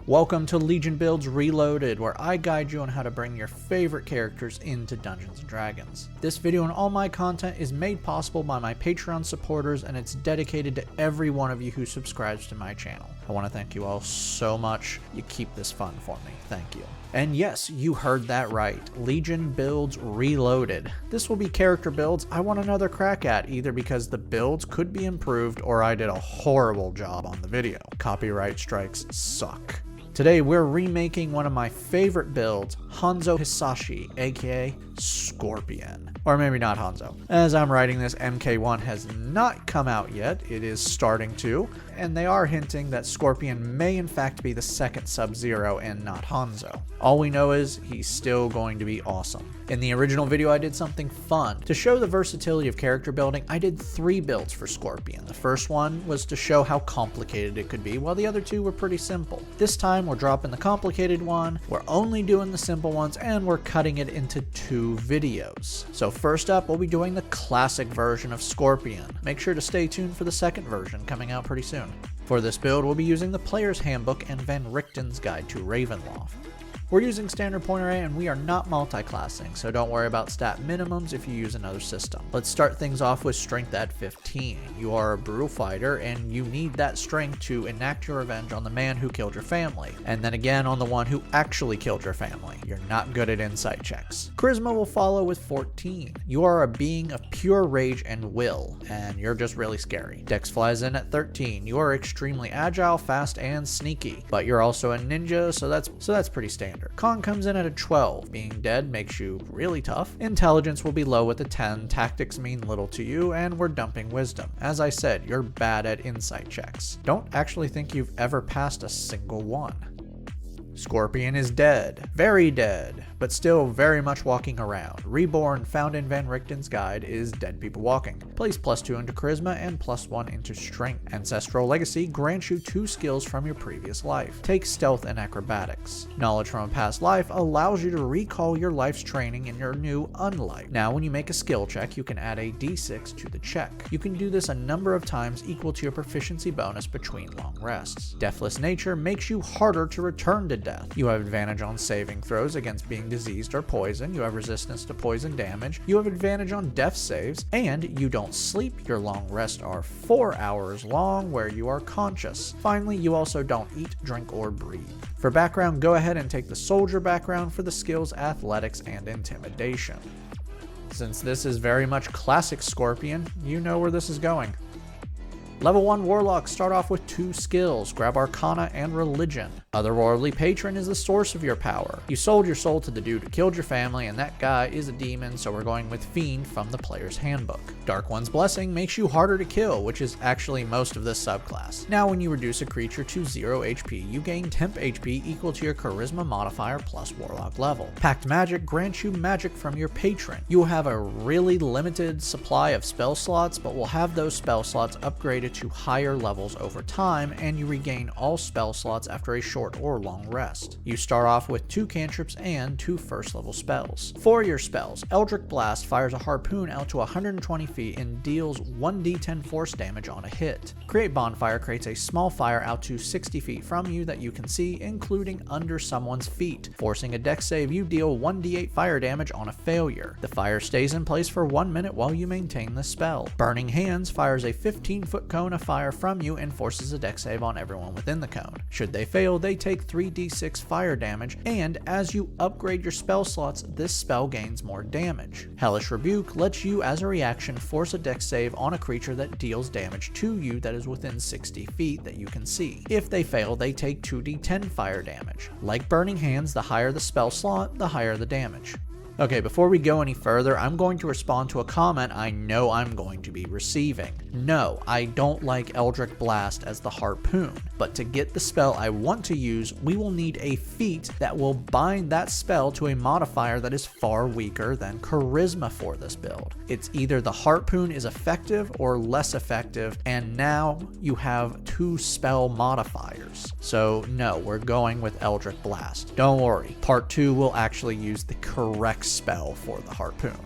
Welcome to Legion Builds Reloaded, where I guide you on how to bring your favorite characters into Dungeons & Dragons. This video and all my content is made possible by my Patreon supporters, and it's dedicated to every one of you who subscribes to my channel. I want to thank you all so much. You keep this fun for me. Thank you. And yes, you heard that right. Legion Builds Reloaded. This will be character builds I want another crack at, either because the builds could be improved or I did a horrible job on the video. Copyright strikes suck. Today we're remaking one of my favorite builds, Hanzo Hisashi, aka Scorpion. Or maybe not Hanzo. As I'm writing this, MK1 has not come out yet. It is starting to, and they are hinting that Scorpion may in fact be the second Sub-Zero and not Hanzo. All we know is he's still going to be awesome. In the original video I did something fun. To show the versatility of character building, I did 3 builds for Scorpion. The first one was to show how complicated it could be, while the other 2 were pretty simple. This time we're dropping the complicated one, we're only doing the simple ones, and we're cutting it into 2 videos. So first up, we'll be doing the classic version of Scorpion. Make sure to stay tuned for the second version coming out pretty soon. For this build, we'll be using the Player's Handbook and Van Richten's Guide to Ravenloft. We're using standard point array and we are not multi-classing, so don't worry about stat minimums if you use another system. Let's start things off with strength at 15. You are a brutal fighter and you need that strength to enact your revenge on the man who killed your family, and then again on the one who actually killed your family. You're not good at insight checks. Charisma will follow with 14. You are a being of pure rage and will, and you're just really scary. Dex flies in at 13. You are extremely agile, fast, and sneaky, but you're also a ninja, so that's pretty standard. Con comes in at a 12. Being dead makes you really tough. Intelligence will be low with a 10. Tactics mean little to you, and we're dumping wisdom. As I said, you're bad at insight checks. Don't actually think you've ever passed a single one. Scorpion is dead. Very dead, but still very much walking around. Reborn, found in Van Richten's Guide, is dead people walking. Place +2 into Charisma and +1 into Strength. Ancestral Legacy grants you 2 skills from your previous life. Take Stealth and Acrobatics. Knowledge from a past life allows you to recall your life's training in your new unlife. Now when you make a skill check, you can add a d6 to the check. You can do this a number of times equal to your proficiency bonus between long rests. Deathless Nature makes you harder to return to death. You have advantage on saving throws against being diseased or poisoned. You have resistance to poison damage. You have advantage on death saves, and you don't sleep. Your long rests are 4 hours long where you are conscious. Finally, you also don't eat, drink, or breathe. For background, go ahead and take the soldier background for the skills Athletics and Intimidation. Since this is very much classic Scorpion, you know where this is going. Level 1 Warlocks start off with 2 skills, grab Arcana and Religion. Otherworldly Patron is the source of your power. You sold your soul to the dude who killed your family, and that guy is a demon, so we're going with Fiend from the Player's Handbook. Dark One's Blessing makes you harder to kill, which is actually most of this subclass. Now when you reduce a creature to 0 HP, you gain temp HP equal to your Charisma modifier plus Warlock level. Pact Magic grants you magic from your patron. You will have a really limited supply of spell slots, but will have those spell slots upgraded to higher levels over time, and you regain all spell slots after a short or long rest. You start off with 2 cantrips and 2 first level spells. For your spells, Eldritch Blast fires a harpoon out to 120 feet and deals 1d10 force damage on a hit. Create Bonfire creates a small fire out to 60 feet from you that you can see, including under someone's feet. Forcing a dex save, you deal 1d8 fire damage on a failure. The fire stays in place for 1 minute while you maintain the spell. Burning Hands fires a 15-foot cone of fire from you and forces a dex save on everyone within the cone. Should they fail, they take 3d6 fire damage, and as you upgrade your spell slots, this spell gains more damage. Hellish Rebuke lets you, as a reaction, force a dex save on a creature that deals damage to you that is within 60 feet that you can see. If they fail, they take 2d10 fire damage. Like Burning Hands, the higher the spell slot, the higher the damage. Okay, before we go any further, I'm going to respond to a comment I know I'm going to be receiving. No, I don't like Eldritch Blast as the harpoon, but to get the spell I want to use, we will need a feat that will bind that spell to a modifier that is far weaker than Charisma for this build. It's either the harpoon is effective or less effective, and now you have 2 spell modifiers. So no, we're going with Eldritch Blast. Don't worry, part 2 will actually use the correct spell for the harpoon.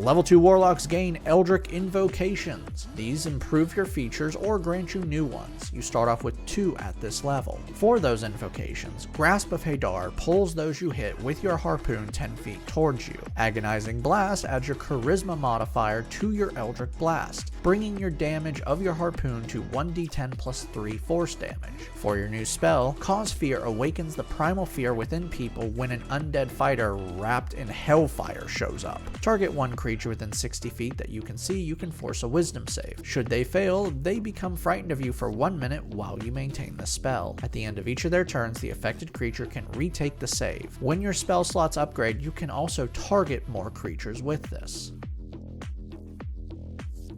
Level 2 Warlocks gain Eldritch Invocations. These improve your features or grant you new ones. You start off with 2 at this level. For those invocations, Grasp of Hadar pulls those you hit with your harpoon 10 feet towards you. Agonizing Blast adds your charisma modifier to your Eldritch Blast, bringing your damage of your harpoon to 1d10 plus 3 force damage. For your new spell, Cause Fear awakens the primal fear within people when an undead fighter wrapped in hellfire shows up. Target one creature within 60 feet that you can force a wisdom save. Should they fail, they become frightened of you for 1 minute while you maintain the spell. At the end of each of their turns, the affected creature can retake the save. When your spell slots upgrade, you can also target more creatures with this.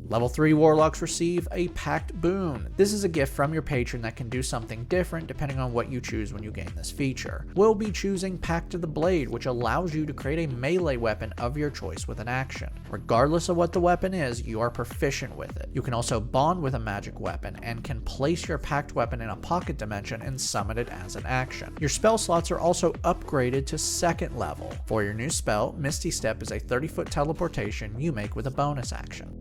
Level 3 Warlocks receive a Pact boon. This is a gift from your patron that can do something different depending on what you choose when you gain this feature. We'll be choosing Pact of the Blade, which allows you to create a melee weapon of your choice with an action. Regardless of what the weapon is, you are proficient with it. You can also bond with a magic weapon and can place your Pact weapon in a pocket dimension and summon it as an action. Your spell slots are also upgraded to 2nd level. For your new spell, Misty Step is a 30-foot teleportation you make with a bonus action.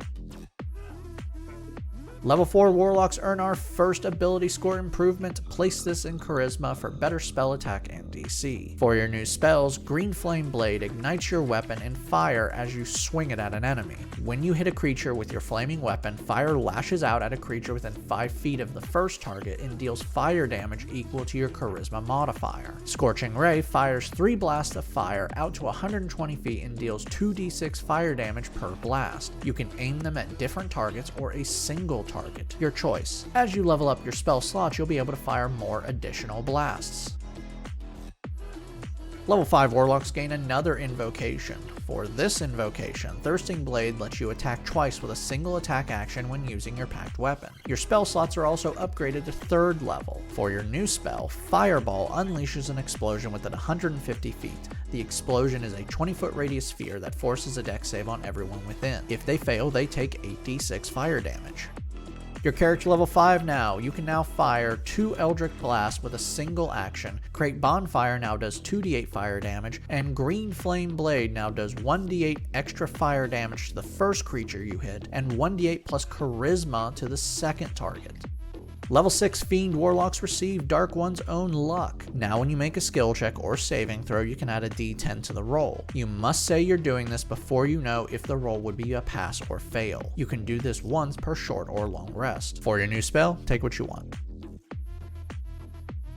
Level 4 Warlocks earn our first ability score improvement. Place this in Charisma for better spell attack and DC. For your new spells, Green Flame Blade ignites your weapon in fire as you swing it at an enemy. When you hit a creature with your flaming weapon, fire lashes out at a creature within 5 feet of the first target and deals fire damage equal to your Charisma modifier. Scorching Ray fires 3 blasts of fire out to 120 feet and deals 2d6 fire damage per blast. You can aim them at different targets or a single target, your choice. As you level up your spell slots, you'll be able to fire more additional blasts. Level 5 Warlocks gain another invocation. For this invocation, Thirsting Blade lets you attack twice with a single attack action when using your Pact weapon. Your spell slots are also upgraded to 3rd level. For your new spell, Fireball unleashes an explosion within 150 feet. The explosion is a 20-foot radius sphere that forces a dex save on everyone within. If they fail, they take 8d6 fire damage. Your character level 5 now. You can now fire 2 Eldritch Blasts with a single action. Create Bonfire now does 2d8 fire damage, and Green Flame Blade now does 1d8 extra fire damage to the first creature you hit, and 1d8 plus Charisma to the second target. Level 6 Fiend Warlocks receive Dark One's Own Luck. Now when you make a skill check or saving throw, you can add a d10 to the roll. You must say you're doing this before you know if the roll would be a pass or fail. You can do this once per short or long rest. For your new spell, take what you want.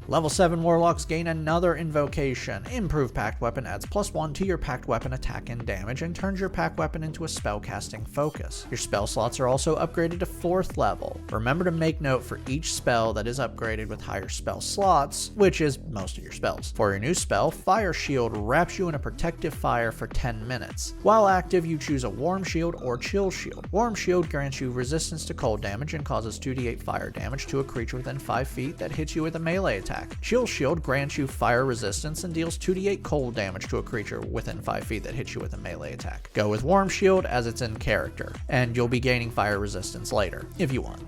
Level 7 Warlocks gain another invocation. Improved Pact Weapon adds +1 to your Pact Weapon attack and damage and turns your Pact Weapon into a spellcasting focus. Your spell slots are also upgraded to 4th level. Remember to make note for each spell that is upgraded with higher spell slots, which is most of your spells. For your new spell, Fire Shield wraps you in a protective fire for 10 minutes. While active, you choose a Warm Shield or Chill Shield. Warm Shield grants you resistance to cold damage and causes 2d8 fire damage to a creature within 5 feet that hits you with a melee attack. Chill Shield grants you fire resistance and deals 2d8 cold damage to a creature within 5 feet that hits you with a melee attack. Go with Warm Shield as it's in character, and you'll be gaining fire resistance later, if you want.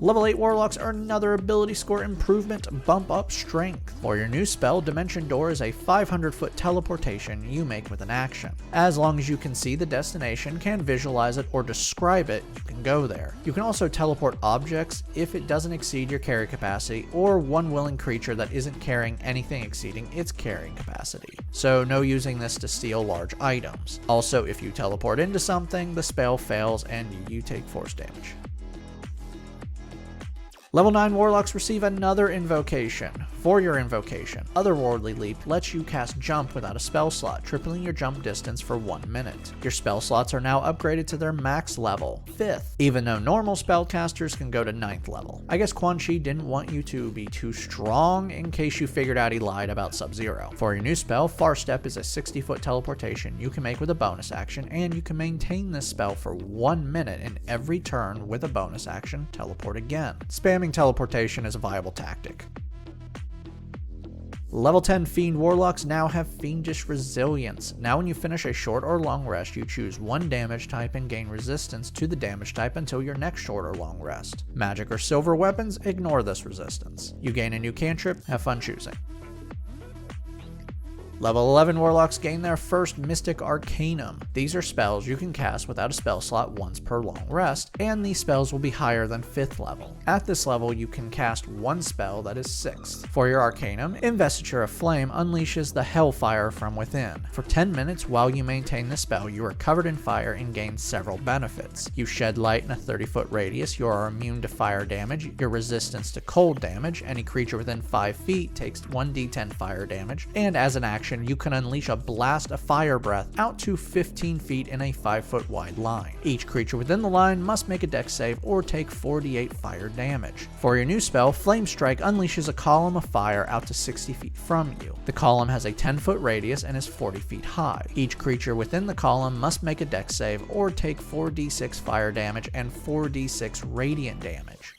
Level 8 Warlocks earn another ability score improvement, Bump Up Strength. For your new spell, Dimension Door is a 500-foot teleportation you make with an action. As long as you can see the destination, can visualize it, or describe it, you can go there. You can also teleport objects if it doesn't exceed your carry capacity, or one willing creature that isn't carrying anything exceeding its carrying capacity. So no using this to steal large items. Also, if you teleport into something, the spell fails and you take force damage. Level 9 Warlocks receive another invocation. For your invocation, Otherworldly Leap lets you cast Jump without a spell slot, tripling your jump distance for 1 minute. Your spell slots are now upgraded to their max level, 5th, even though normal spellcasters can go to 9th level. I guess Quan Chi didn't want you to be too strong in case you figured out he lied about Sub-Zero. For your new spell, Far Step is a 60-foot teleportation you can make with a bonus action, and you can maintain this spell for 1 minute in every turn with a bonus action, teleport again. Spamming teleportation is a viable tactic. Level 10 Fiend Warlocks now have Fiendish Resilience. Now when you finish a short or long rest, you choose one damage type and gain resistance to the damage type until your next short or long rest. Magic or silver weapons ignore this resistance. You gain a new cantrip, have fun choosing. Level 11 Warlocks gain their first Mystic Arcanum. These are spells you can cast without a spell slot once per long rest, and these spells will be higher than 5th level. At this level, you can cast one spell that is 6th. For your Arcanum, Investiture of Flame unleashes the Hellfire from within. For 10 minutes while you maintain the spell, you are covered in fire and gain several benefits. You shed light in a 30-foot radius, you are immune to fire damage, your resistance to cold damage, any creature within 5 feet takes 1d10 fire damage, and as an action, you can unleash a blast of fire breath out to 15 feet in a 5-foot wide line. Each creature within the line must make a dex save or take 4d8 fire damage. For your new spell, Flame Strike unleashes a column of fire out to 60 feet from you. The column has a 10-foot radius and is 40 feet high. Each creature within the column must make a dex save or take 4d6 fire damage and 4d6 radiant damage.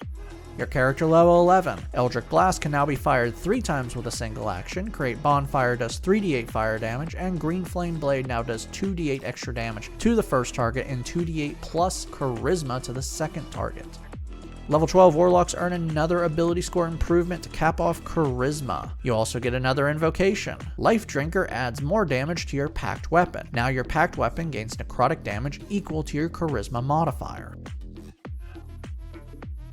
Your character level 11. Eldritch Blast can now be fired 3 times with a single action, Create Bonfire does 3d8 fire damage, and Green Flame Blade now does 2d8 extra damage to the first target and 2d8 plus Charisma to the second target. Level 12 Warlocks earn another ability score improvement to cap off Charisma. You also get another invocation. Life Drinker adds more damage to your Pact weapon. Now your Pact weapon gains necrotic damage equal to your Charisma modifier.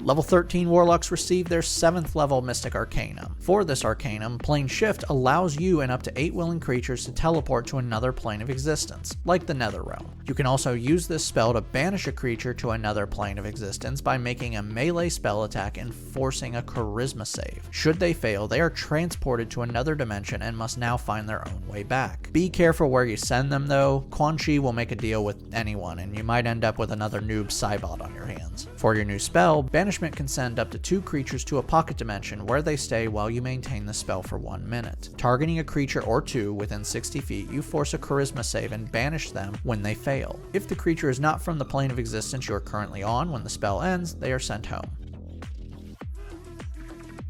Level 13 Warlocks receive their 7th level Mystic Arcanum. For this Arcanum, Plane Shift allows you and up to 8 willing creatures to teleport to another plane of existence, like the Netherrealm. You can also use this spell to banish a creature to another plane of existence by making a melee spell attack and forcing a Charisma save. Should they fail, they are transported to another dimension and must now find their own way back. Be careful where you send them though. Quan Chi will make a deal with anyone and you might end up with another noob Cybot on your hands. For your new spell, Banishment can send up to 2 creatures to a pocket dimension where they stay while you maintain the spell for 1 minute. Targeting a creature or 2 within 60 feet, you force a Charisma save and banish them when they fail. If the creature is not from the plane of existence you are currently on when the spell ends, they are sent home.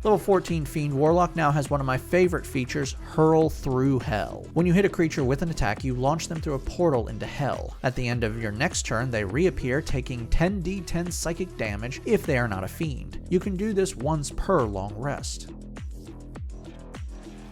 Level 14 Fiend Warlock now has one of my favorite features, Hurl through Hell. When you hit a creature with an attack, you launch them through a portal into Hell. At the end of your next turn, they reappear, taking 10d10 psychic damage if they are not a fiend. You can do this once per long rest.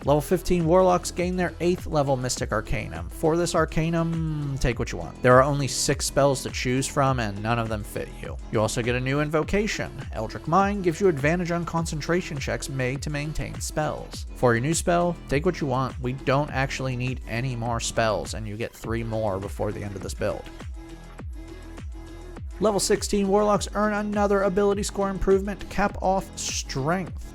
Level 15 Warlocks gain their 8th level Mystic Arcanum. For this Arcanum, take what you want. There are only 6 spells to choose from and none of them fit you. You also get a new invocation. Eldritch Mind gives you advantage on concentration checks made to maintain spells. For your new spell, take what you want. We don't actually need any more spells and you get 3 more before the end of this build. Level 16 Warlocks earn another ability score improvement to cap off Strength.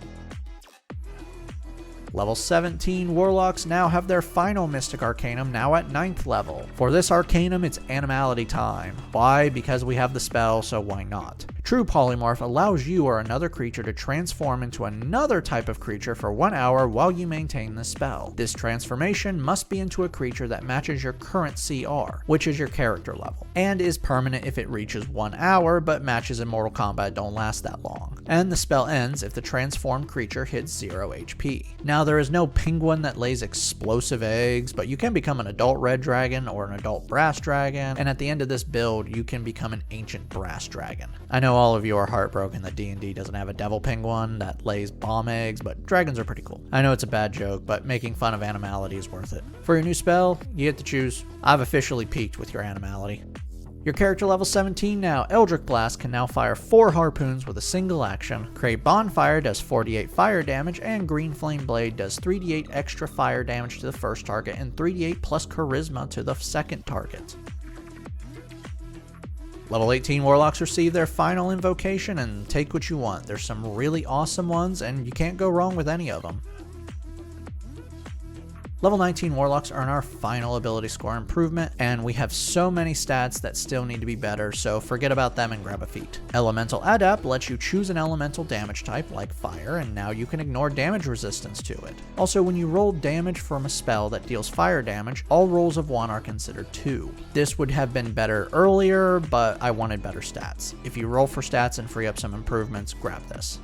Level 17 Warlocks now have their final Mystic Arcanum, now at 9th level. For this Arcanum, it's Animality time. Why? Because we have the spell, so why not? True Polymorph allows you or another creature to transform into another type of creature for 1 hour while you maintain the spell. This transformation must be into a creature that matches your current CR, which is your character level, and is permanent if it reaches 1 hour, but matches in Mortal Kombat don't last that long. And the spell ends if the transformed creature hits 0 HP. Now there is no penguin that lays explosive eggs, but you can become an adult red dragon or an adult brass dragon, and at the end of this build, you can become an ancient brass dragon. I know all of you are heartbroken that D&D doesn't have a devil penguin that lays bomb eggs, but dragons are pretty cool. I know it's a bad joke, but making fun of Animality is worth it. For your new spell, you get to choose. I've officially peaked with your Animality. Your character level 17 now. Eldritch Blast can now fire 4 harpoons with a single action. Create Bonfire does 48 fire damage, and Green Flame Blade does 3d8 extra fire damage to the first target and 3d8 plus Charisma to the second target. Level 18 Warlocks receive their final invocation, and take what you want. There's some really awesome ones, and you can't go wrong with any of them. Level 19 Warlocks earn our final ability score improvement, and we have so many stats that still need to be better, so forget about them and grab a feat. Elemental Adept lets you choose an elemental damage type like fire, and now you can ignore damage resistance to it. Also, when you roll damage from a spell that deals fire damage, all rolls of 1 are considered 2. This would have been better earlier, but I wanted better stats. If you roll for stats and free up some improvements, grab this.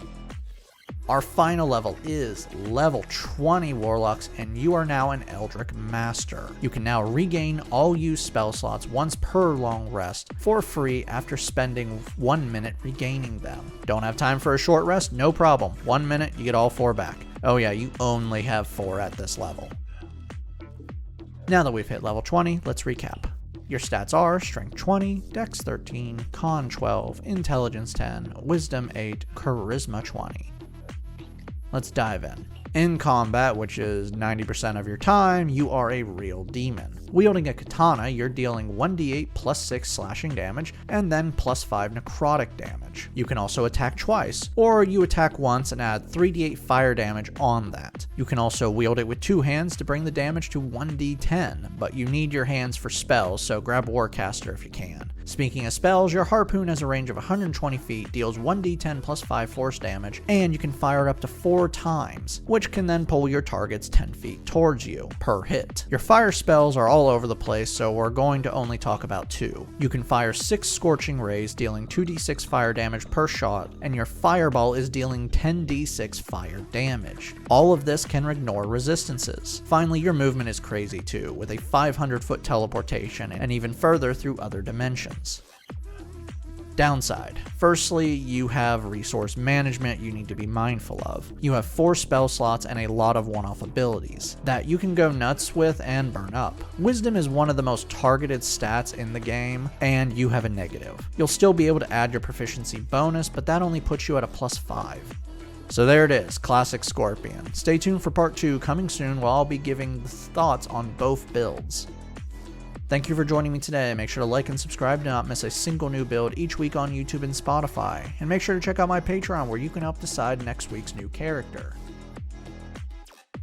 Our final level is level 20 Warlocks, and you are now an Eldritch Master. You can now regain all used spell slots once per long rest for free after spending 1 minute regaining them. Don't have time for a short rest? No problem. 1 minute, you get all 4 back. Oh yeah, you only have 4 at this level. Now that we've hit level 20, let's recap. Your stats are Strength 20, Dex 13, Con 12, Intelligence 10, Wisdom 8, Charisma 20. Let's dive in. In combat, which is 90% of your time, you are a real demon. Wielding a katana, you're dealing 1d8 plus 6 slashing damage, and then plus 5 necrotic damage. You can also attack twice, or you attack once and add 3d8 fire damage on that. You can also wield it with 2 hands to bring the damage to 1d10, but you need your hands for spells, so grab Warcaster if you can. Speaking of spells, your harpoon has a range of 120 feet, deals 1d10 plus 5 force damage, and you can fire it up to 4 times, which can then pull your targets 10 feet towards you per hit. Your fire spells are all over the place, so we're going to only talk about 2. You can fire 6 Scorching Rays, dealing 2d6 fire damage per shot, and your Fireball is dealing 10d6 fire damage. All of this can ignore resistances. Finally, your movement is crazy too, with a 500-foot teleportation and even further through other dimensions. Downside. Firstly, you have resource management you need to be mindful of. You have 4 spell slots and a lot of one-off abilities that you can go nuts with and burn up. Wisdom is one of the most targeted stats in the game, and you have a negative. You'll still be able to add your proficiency bonus, but that only puts you at a +5. So there it is, Classic Scorpion. Stay tuned for part 2 coming soon, where I'll be giving thoughts on both builds. Thank you for joining me today. Make sure to like and subscribe to not miss a single new build each week on YouTube and Spotify. And make sure to check out my Patreon, where you can help decide next week's new character.